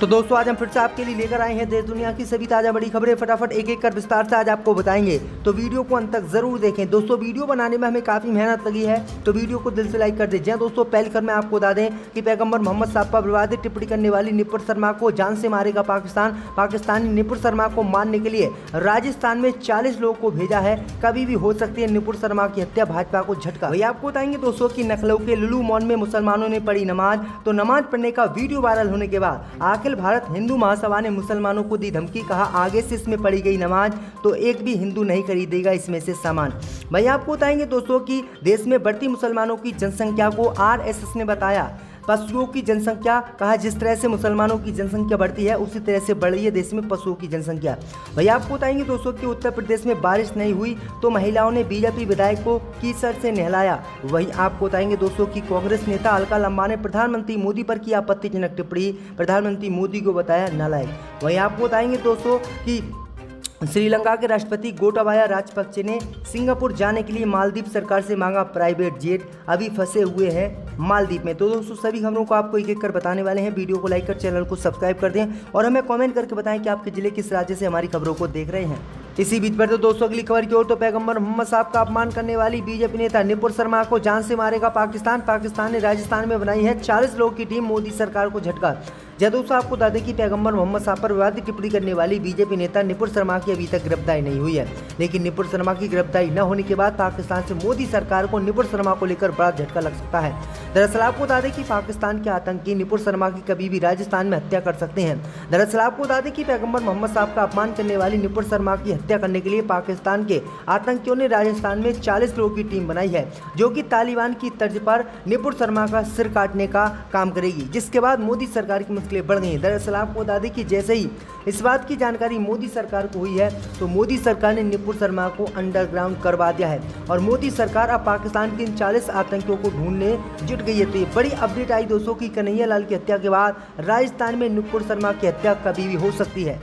तो दोस्तों आज हम फिर से आपके लिए लेकर आए हैं देश दुनिया की सभी ताज़ा बड़ी खबरें। फटाफट एक एक कर विस्तार से आज आपको बताएंगे, तो वीडियो को अंत तक जरूर देखें। दोस्तों वीडियो बनाने में हमें काफ़ी मेहनत लगी है, तो वीडियो को दिल से लाइक कर दीजिए। दोस्तों पहले कर मैं आपको बता दें कि पैगंबर मोहम्मद साहब पर विवादित टिप्पणी करने वाली नुपुर शर्मा को जान से मारेगा पाकिस्तान। पाकिस्तान ने नुपुर शर्मा को मारने के लिए राजस्थान में 40 लोगों को भेजा है। कभी भी हो सकती है नुपुर शर्मा की हत्या, भाजपा को झटका। वही आपको बताएंगे दोस्तों की लखनऊ के लुलू मॉल में मुसलमानों ने पढ़ी नमाज। तो नमाज पढ़ने का वीडियो वायरल होने के बाद अखिल भारत हिंदू महासभा ने मुसलमानों को दी धमकी। कहा आगे से इसमें पढ़ी गई नमाज तो एक भी हिंदू नहीं खरीदेगा इसमें से सामान। भाई आपको बताएंगे दोस्तों कि देश में बढ़ती मुसलमानों की जनसंख्या को आरएसएस ने बताया पशुओं की जनसंख्या। कहा जिस तरह से मुसलमानों की जनसंख्या बढ़ती है उसी तरह से बढ़ रही है देश में पशुओं की जनसंख्या। भाई आपको बताएंगे दोस्तों कि उत्तर प्रदेश में बारिश नहीं हुई तो महिलाओं ने बीजेपी विधायकों की सर से नहलाया। वहीं आपको बताएंगे दोस्तों कि कांग्रेस नेता अलका लंबा ने प्रधानमंत्री मोदी पर की आपत्तिजनक टिप्पणी। प्रधानमंत्री मोदी को बताया नालायक। वहीं आपको बताएंगे दोस्तों कि श्रीलंका के राष्ट्रपति गोटाबाया राजपक्षे ने सिंगापुर जाने के लिए मालदीव सरकार से मांगा प्राइवेट जेट। अभी फंसे हुए हैं मालदीव में। तो दोस्तों सभी खबरों को आपको एक एक कर बताने वाले हैं। वीडियो को लाइक कर चैनल को सब्सक्राइब कर दें और हमें कमेंट करके बताएं कि आपके जिले किस राज्य से हमारी खबरों को देख रहे हैं। इसी बीच पर तो दोस्तों अगली खबर की ओर, तो पैगंबर मोहम्मद साहब का अपमान करने वाली बीजेपी नेता नुपुर शर्मा को जान से मारेगा पाकिस्तान। पाकिस्तान ने राजस्थान में बनाई है 40 लोगों की टीम, मोदी सरकार को झटका। दोस्तों आपको बता दें कि पैगंबर मोहम्मद साहब पर विवादित टिप्पणी करने वाली बीजेपी नेता नुपुर शर्मा की अभी तक गिरफ्तारी नहीं हुई है। लेकिन नुपुर शर्मा की गिरफ्तारी न होने के बाद पाकिस्तान से मोदी सरकार को नुपुर शर्मा को लेकर बड़ा झटका लग सकता है। दरअसल आपको बता दें कि पाकिस्तान के आतंकी नुपुर शर्मा की कभी भी राजस्थान में हत्या कर सकते हैं। दरअसल आपको बता दें कि पैगंबर मोहम्मद साहब का अपमान करने वाली नुपुर शर्मा की हत्या करने के लिए पाकिस्तान के आतंकियों ने राजस्थान में 40 लोगों की टीम बनाई है, जो कि तालिबान की तर्ज पर नुपुर शर्मा का सिर काटने का काम करेगी, जिसके बाद मोदी सरकार की मुश्किलें बढ़ गई। दरअसल आपको बता दें कि जैसे ही इस बात की जानकारी मोदी सरकार को हुई है तो मोदी सरकार ने नुपुर शर्मा को अंडरग्राउंड करवा दिया है और मोदी सरकार अब पाकिस्तान के इन 40 आतंकियों को ढूंढने जुट गई है। तो ये बड़ी अपडेट आई दोस्तों की कन्हैया लाल की हत्या के बाद राजस्थान में नुपुर शर्मा की हत्या कभी भी हो सकती है।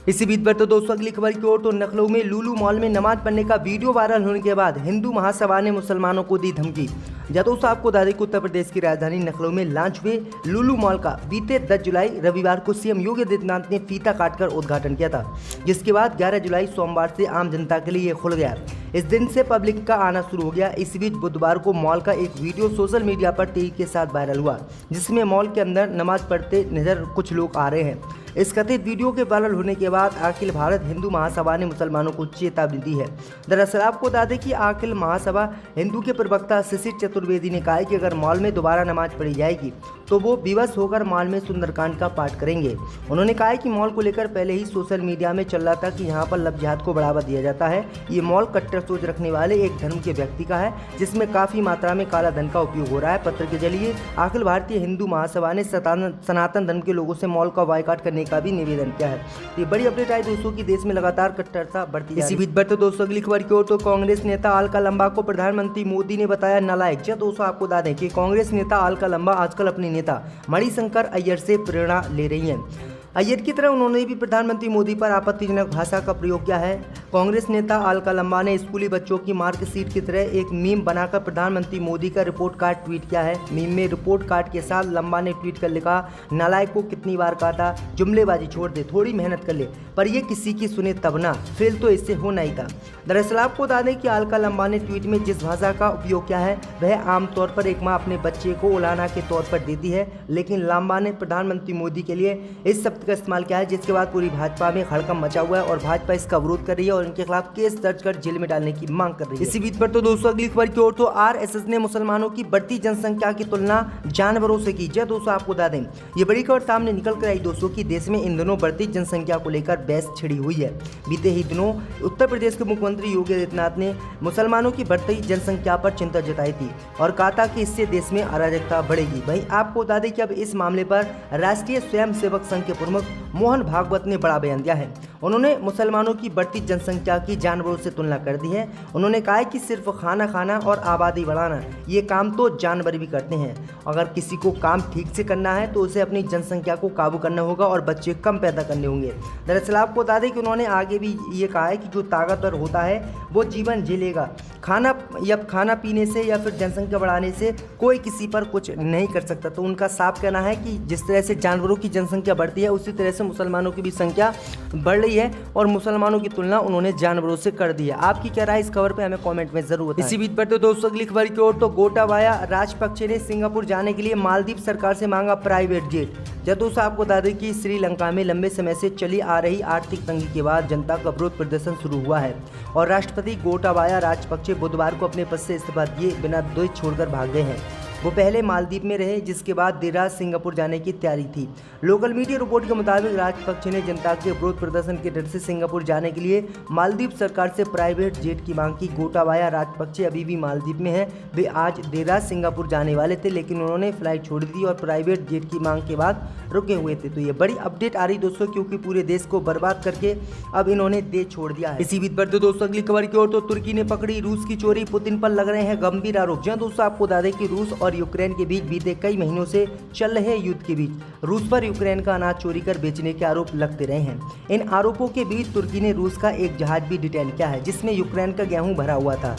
इसी बीच पर तो दोस्तों अगली खबर की ओर, तो लखनऊ में लुलू मॉल में नमाज पढ़ने का वीडियो वायरल होने के बाद हिंदू महासभा ने मुसलमानों को दी धमकी। दोस्तों आपको बता दें कि उत्तर प्रदेश की राजधानी लखनऊ में लॉन्च हुए लुलू मॉल का बीते 10 जुलाई रविवार को सीएम योगी आदित्यनाथ ने फीता काटकर उद्घाटन किया था, जिसके बाद 11 जुलाई सोमवार से आम जनता के लिए ये खुल गया। इस दिन से पब्लिक का आना शुरू हो गया। इस बीच बुधवार को मॉल का एक वीडियो सोशल मीडिया पर तेजी के साथ वायरल हुआ, जिसमें मॉल के अंदर नमाज पढ़ते नजर कुछ लोग आ रहे हैं। इस कथित वीडियो के वायरल होने के बाद अखिल भारत हिंदू महासभा ने मुसलमानों को चेतावनी दी है। दरअसल आपको बता दें कि अखिल महासभा हिंदू के प्रवक्ता शिशिर चतुर्वेदी ने कहा है कि अगर मॉल में दोबारा नमाज पढ़ी जाएगी तो वो विवश होकर मॉल में सुंदरकांड का पाठ करेंगे। उन्होंने कहा है कि मॉल को लेकर पहले ही सोशल मीडिया में चल रहा था कि यहाँ पर लव जिहाद को बढ़ावा दिया जाता है। ये मॉल कट्टर सोच रखने वाले एक धर्म के व्यक्ति का है, जिसमें काफ़ी मात्रा में काला धन का उपयोग हो रहा है। पत्र के जरिए अखिल भारतीय हिंदू महासभा ने सनातन धर्म के लोगों से मॉल का बायकॉट करने का भी निवेदन किया है। ये बड़ी अपडेट आई दोस्तों की देश में लगातार कट्टरता बढ़ती है। इसी बीच पर तो दोस्तों अगली खबर की ओर, तो कांग्रेस नेता अलका लंबा को प्रधानमंत्री मोदी ने बताया नालायक। दोस्तों आपको बता दें कि कांग्रेस नेता अलका लंबा आजकल अपने नेता मणिशंकर अय्यर से प्रेरणा ले रही हैं। अय्यर की तरह उन्होंने भी प्रधानमंत्री मोदी पर आपत्तिजनक भाषा का प्रयोग किया है। कांग्रेस नेता अलका लंबा ने स्कूली बच्चों की मार्कशीट की तरह एक मीम बनाकर प्रधानमंत्री मोदी का रिपोर्ट कार्ड ट्वीट किया है। मीम में रिपोर्ट कार्ड के साथ लंबा ने ट्वीट कर लिखा, नालायक को कितनी बार कहा था जुमलेबाजी छोड़ दे, थोड़ी मेहनत कर ले, पर ये किसी की सुने तब ना, फेल तो इससे होना ही था। दरअसल आपको बता दें कि अलका लंबा ने ट्वीट में जिस भाषा का उपयोग किया है वह आमतौर पर एक माँ अपने बच्चे को उलाना के तौर पर देती है, लेकिन लंबा ने प्रधानमंत्री मोदी के लिए इस शब्द का इस्तेमाल किया है, जिसके बाद पूरी भाजपा में हड़कंप मचा हुआ है और भाजपा इसका विरोध कर रही है और इनके खिलाफ केस दर्ज कर जेल में डालने की मांग कर रही है। इसी बीच पर तो दोस्तों अगली खबर की ओर, तो आरएसएस ने मुसलमानों की बढ़ती जनसंख्या की तुलना जानवरों से की। दोस्तों आपको बता दें ये बड़ी खबर सामने निकल कर आई दोस्तों की देश में इन दिनों बढ़ती जनसंख्या को लेकर बहस छिड़ी हुई है। बीते ही दिनों उत्तर प्रदेश के मुख्यमंत्री योगी आदित्यनाथ ने मुसलमानों की बढ़ती जनसंख्या पर चिंता जताई थी और कहा था कि इससे देश में अराजकता बढ़ेगी। वहीं आपको बता दें कि अब इस मामले पर राष्ट्रीय स्वयंसेवक संघ के प्रमुख मोहन भागवत ने बड़ा बयान दिया है। उन्होंने मुसलमानों की बढ़ती जनसंख्या की जानवरों से तुलना कर दी है। उन्होंने कहा है कि सिर्फ खाना खाना और आबादी बढ़ाना ये काम तो जानवर भी करते हैं। अगर किसी को काम ठीक से करना है तो उसे अपनी जनसंख्या को काबू करना होगा और बच्चे कम पैदा करने होंगे। दरअसल आपको बता दें कि उन्होंने आगे भी ये कहा है कि जो ताकतवर होता है वो जीवन झेलेगा। खाना पीने से या फिर जनसंख्या बढ़ाने से कोई किसी पर कुछ नहीं कर सकता। तो उनका साफ कहना है कि जिस तरह से जानवरों की जनसंख्या बढ़ती है उसी तरह से मुसलमानों की भी संख्या बढ़ रही है और मुसलमानों की तुलना उन्होंने जानवरों से कर दी है। आपकी क्या राय इस खबर पे हमें कमेंट में जरूर बताएं। इसी बीच पर तो दोस्तों अगली खबर की ओर तो गोटाबाया राजपक्षे ने सिंगापुर जाने के लिए मालदीव सरकार से मांगा प्राइवेट जेट। दोस्तों आपको बता दें कि श्रीलंका में लंबे समय से चली आ रही आर्थिक तंगी के बाद जनता का विरोध प्रदर्शन शुरू हुआ है और राष्ट्रपति गोटाबाया राजपक्षे बुधवार को अपने पद से इस्तीफा दिए बिना द्वीप छोड़कर भाग गए हैं। वो पहले मालदीव में रहे जिसके बाद देर रात सिंगापुर जाने की तैयारी थी। लोकल मीडिया रिपोर्ट के मुताबिक राजपक्षे ने जनता के विरोध प्रदर्शन के डर से सिंगापुर जाने के लिए मालदीव सरकार से प्राइवेट जेट की मांग की। गोटाबाया राजपक्षे अभी भी मालदीव में हैं। वे आज देर रात सिंगापुर जाने वाले थे लेकिन उन्होंने फ्लाइट छोड़ दी और प्राइवेट जेट की मांग के बाद रुके हुए थे। तो ये बड़ी अपडेट आ रही दोस्तों, क्योंकि पूरे देश को बर्बाद करके अब इन्होंने देश छोड़ दिया है। इसी बीच पर तो दोस्तों अगली खबर की ओर तो तुर्की ने पकड़ी रूस की चोरी, पुतिन पर लग रहे हैं गंभीर आरोप। जहां दोस्तों आपको बता दें कि रूस और यूक्रेन के बीच बीते कई महीनों से चल रहे युद्ध के बीच रूस पर यूक्रेन का अनाज चोरी कर बेचने के आरोप लगते रहे हैं। इन आरोपों के बीच तुर्की ने रूस का एक जहाज भी डिटेन किया है जिसमें यूक्रेन का गेहूं भरा हुआ था।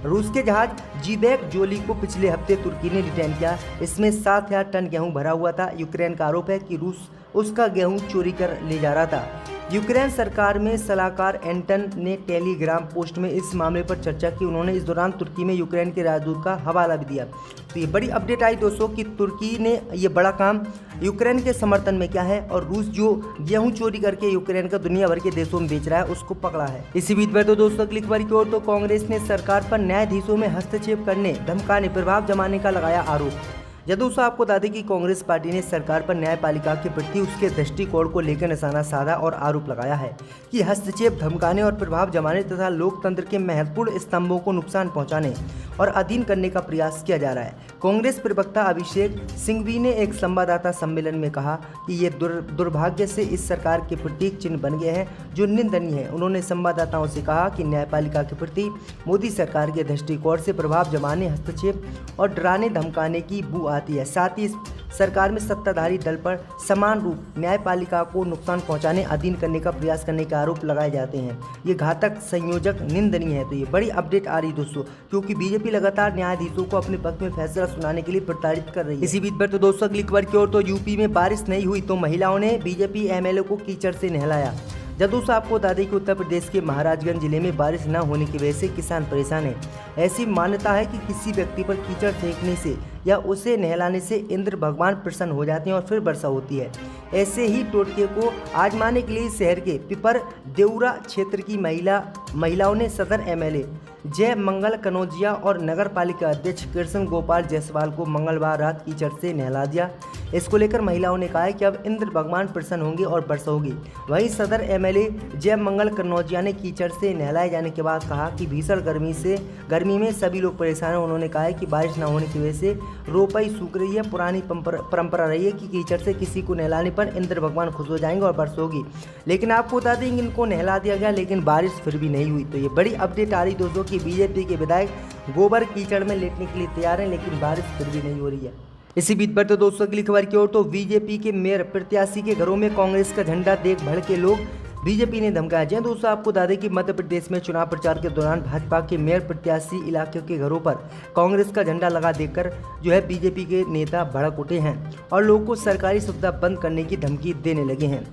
रूस के जहाज जीबैक जोली को पिछले हफ्ते तुर्की ने डिटेन किया। इसमें 7,000 टन गेहूं भरा हुआ था। यूक्रेन का आरोप है कि रूस उसका गेहूं चोरी कर ले जा रहा था। यूक्रेन सरकार में सलाहकार एंटन ने टेलीग्राम पोस्ट में इस मामले पर चर्चा की। उन्होंने इस दौरान तुर्की में यूक्रेन के राजदूत का हवाला भी दिया। तो ये बड़ी अपडेट आई दोस्तों कि तुर्की ने ये बड़ा काम यूक्रेन के समर्थन में किया है और रूस जो गेहूं चोरी करके यूक्रेन का दुनिया भर के देशों में बेच रहा है उसको पकड़ा है। इसी बीच में तो दोस्तों अगली खबर की ओर तो कांग्रेस ने सरकार पर न्यायाधीशों में हस्तक्षेप करने, धमकाने, प्रभाव जमाने का लगाया आरोप। दोस्तों आपको बता दें कि कांग्रेस पार्टी ने सरकार पर न्यायपालिका के प्रति उसके दृष्टिकोण को लेकर निशाना साधा और आरोप लगाया है कि हस्तक्षेप, धमकाने और प्रभाव जमाने तथा लोकतंत्र के महत्वपूर्ण स्तंभों को नुकसान पहुंचाने और अधीन करने का प्रयास किया जा रहा है। कांग्रेस प्रवक्ता अभिषेक सिंघवी ने एक संवाददाता सम्मेलन में कहा कि ये दुर्भाग्य से इस सरकार के प्रतीक चिन्ह बन गए हैं जो निंदनीय है। उन्होंने संवाददाताओं से कहा कि न्यायपालिका के प्रति मोदी सरकार के दृष्टिकोण से प्रभाव जमाने, हस्तक्षेप और डराने धमकाने की बू आती है। साथ ही इस सरकार में सत्ताधारी दल पर समान रूप न्यायपालिका को नुकसान पहुंचाने, अधीन करने का प्रयास करने के आरोप लगाए जाते हैं। ये घातक, संयोजक, निंदनीय है। तो ये बड़ी अपडेट आ रही दोस्तों, क्योंकि बीजेपी लगातार न्यायाधीशों को अपने पक्ष में फैसला सुनाने के लिए प्रताड़ित कर रही है। इसी बीच पर तो दोस्तों अगली खबर की ओर तो यूपी में बारिश नहीं हुई तो महिलाओं ने बीजेपी एमएलए को कीचड़ से नहलाया। दोस्तों आपको बता दें कि उत्तर प्रदेश के महाराजगंज जिले में बारिश न होने की वजह से किसान परेशान हैं। ऐसी मान्यता है कि किसी व्यक्ति पर कीचड़ फेंकने से या उसे नहलाने से इंद्र भगवान प्रसन्न हो जाते हैं और फिर वर्षा होती है। ऐसे ही टोटके को आजमाने के लिए शहर के पिपर देउरा क्षेत्र की महिलाओं ने सदर एमएलए जय मंगल कनौजिया और नगर पालिका अध्यक्ष कृष्ण गोपाल जायसवाल को मंगलवार रात कीचड़ से नहला दिया। इसको लेकर महिलाओं ने कहा है कि अब इंद्र भगवान प्रसन्न होंगे और वर्षा होगी। वहीं सदर एमएलए जय मंगल कनौजिया ने कीचड़ से नहलाए जाने के बाद कहा कि भीषण गर्मी में सभी लोग परेशान हैं। उन्होंने कहा है कि बारिश न होने की वजह से रोपाई सूख रही है। पुरानी परंपरा रही है कि कीचड़ से किसी को नहलाने पर इंद्र भगवान खुश हो जाएंगे और वर्षा होगी, लेकिन आपको बता दें इनको नहला दिया गया लेकिन बारिश फिर भी नहीं हुई। तो ये बड़ी अपडेट आ रही दोस्तों कि बीजेपी के विधायक गोबर कीचड़ में लेटने के लिए तैयार हैं लेकिन बारिश फिर भी नहीं हो रही है। इसी बीच पर तो दोस्तों अगली खबर की ओर तो बीजेपी के मेयर प्रत्याशी के घरों में कांग्रेस का झंडा देख भड़के लोग, बीजेपी ने धमकाया। जय दोस्तों आपको बता दें कि मध्य प्रदेश में चुनाव प्रचार के दौरान भाजपा के मेयर प्रत्याशी इलाके के घरों पर कांग्रेस का झंडा लगा देकर बीजेपी के नेता भड़क उठे हैं और लोगों को सरकारी सुविधा बंद करने की धमकी देने लगे हैं।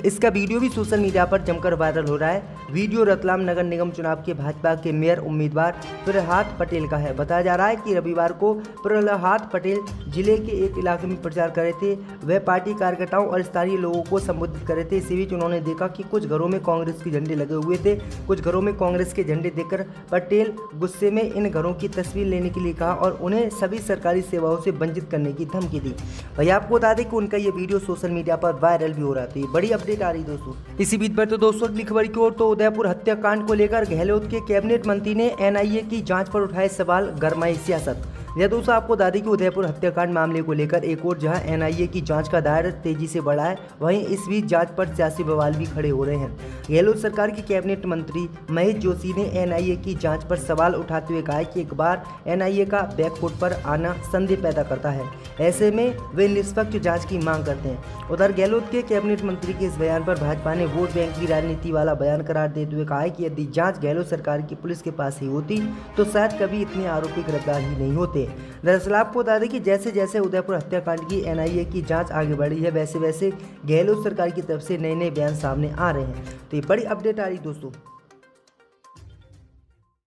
इसका वीडियो भी सोशल मीडिया पर जमकर वायरल हो रहा है। वीडियो रतलाम नगर निगम चुनाव के भाजपा के मेयर उम्मीदवार प्रहलाद पटेल का है। बताया जा रहा है कि रविवार को प्रहलाद पटेल जिले के एक इलाके में प्रचार कर रहे थे। वह पार्टी कार्यकर्ताओं और स्थानीय लोगों को संबोधित कर रहे थे। इसी बीच उन्होंने देखा कि कुछ घरों में कांग्रेस के झंडे लगे हुए थे। कुछ घरों में कांग्रेस के झंडे देखकर पटेल गुस्से में इन घरों की तस्वीर लेने के लिए कहा और उन्हें सभी सरकारी सेवाओं से वंचित करने की धमकी दी। भाई आपको बता दें कि उनका ये वीडियो सोशल मीडिया पर वायरल भी हो रहा था। बड़ी अपडेट आ रही दोस्तों। इसी बीच पर तो दोस्तों अगली खबर की ओर तो उदयपुर हत्याकांड को लेकर गहलोत के कैबिनेट मंत्री ने एनआईए की जांच पर उठाए सवाल, गरमाई सियासत। यह दोस्तों आपको बता दें कि उदयपुर हत्याकांड मामले को लेकर एक और जहां एनआईए की जांच का दायरा तेजी से बढ़ा है, वहीं इस बीच जांच पर सियासी बवाल भी खड़े हो रहे हैं। गहलोत सरकार के कैबिनेट मंत्री महेश जोशी ने एनआईए की जांच पर सवाल उठाते हुए कहा है कि एक बार एनआईए का बैकफुट पर आना संदेह पैदा करता है, ऐसे में वे निष्पक्ष जांच की मांग करते हैं। उधर गहलोत के कैबिनेट मंत्री के इस बयान पर भाजपा ने वोट बैंक की राजनीति वाला बयान करार देते हुए कहा है कि यदि जांच गहलोत सरकार की पुलिस के पास ही होती तो शायद कभी इतने आरोपी गिरफ्तार ही नहीं होते। दरअसल आपको बता दें कि जैसे जैसे उदयपुर हत्याकांड की एनआईए की जांच आगे बढ़ी है, वैसे वैसे गहलोत सरकार की तरफ से नए नए बयान सामने आ रहे हैं। तो ये बड़ी अपडेट आ रही दोस्तों।